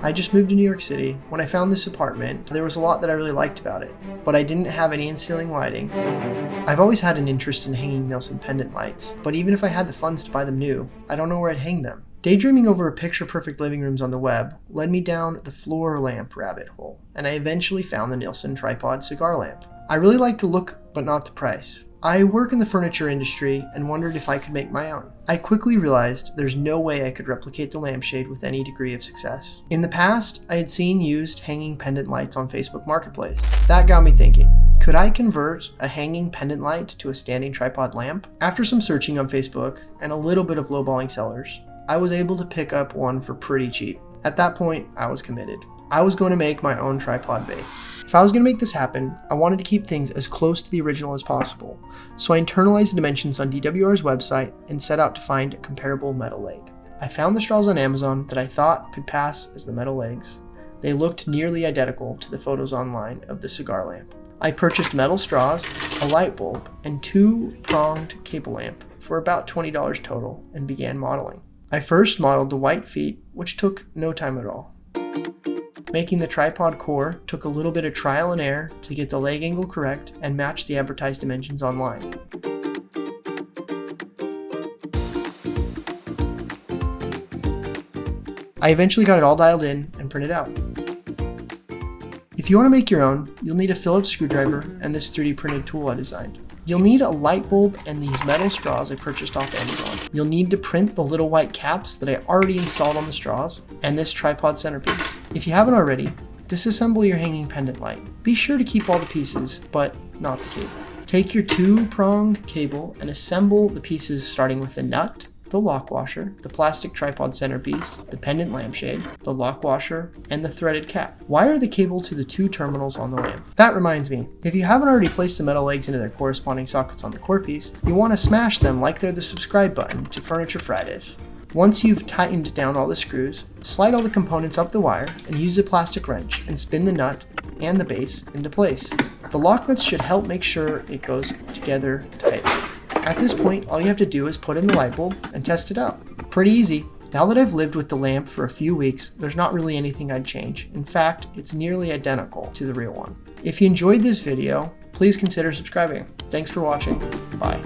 I just moved to New York City. When I found this apartment, there was a lot that I really liked about it, but I didn't have any in-ceiling lighting. I've always had an interest in hanging Nilsson pendant lights, but even if I had the funds to buy them new, I don't know where I'd hang them. Daydreaming over picture-perfect living rooms on the web led me down the floor lamp rabbit hole, and I eventually found the Nilsson tripod cigar lamp. I really like the look, but not the price. I work in the furniture industry and wondered if I could make my own. I quickly realized there's no way I could replicate the lampshade with any degree of success. In the past, I had seen used hanging pendant lights on Facebook Marketplace. That got me thinking, could I convert a hanging pendant light to a standing tripod lamp? After some searching on Facebook and a little bit of lowballing sellers, I was able to pick up one for pretty cheap. At that point, I was committed. I was going to make my own tripod base. If I was going to make this happen, I wanted to keep things as close to the original as possible, so I internalized the dimensions on DWR's website and set out to find a comparable metal leg. I found the straws on Amazon that I thought could pass as the metal legs. They looked nearly identical to the photos online of the cigar lamp. I purchased metal straws, a light bulb, and 2-pronged cable lamp for about $20 total and began modeling. I first modeled the white feet, which took no time at all. Making the tripod core took a little bit of trial and error to get the leg angle correct and match the advertised dimensions online. I eventually got it all dialed in and printed out. If you want to make your own, you'll need a Phillips screwdriver and this 3D printed tool I designed. You'll need a light bulb and these metal straws I purchased off Amazon. You'll need to print the little white caps that I already installed on the straws, and this tripod centerpiece. If you haven't already, disassemble your hanging pendant light. Be sure to keep all the pieces, but not the cable. Take your 2-pronged cable and assemble the pieces starting with the nut, the lock washer, the plastic tripod centerpiece, the pendant lampshade, the lock washer, and the threaded cap. Wire the cable to the 2 terminals on the lamp. That reminds me, if you haven't already placed the metal legs into their corresponding sockets on the core piece, you want to smash them like they're the subscribe button to Furniture Fridays. Once you've tightened down all the screws, slide all the components up the wire and use a plastic wrench and spin the nut and the base into place. The lock nuts should help make sure it goes together tightly. At this point, all you have to do is put in the light bulb and test it out. Pretty easy. Now that I've lived with the lamp for a few weeks, there's not really anything I'd change. In fact, it's nearly identical to the real one. If you enjoyed this video, please consider subscribing. Thanks for watching. Bye.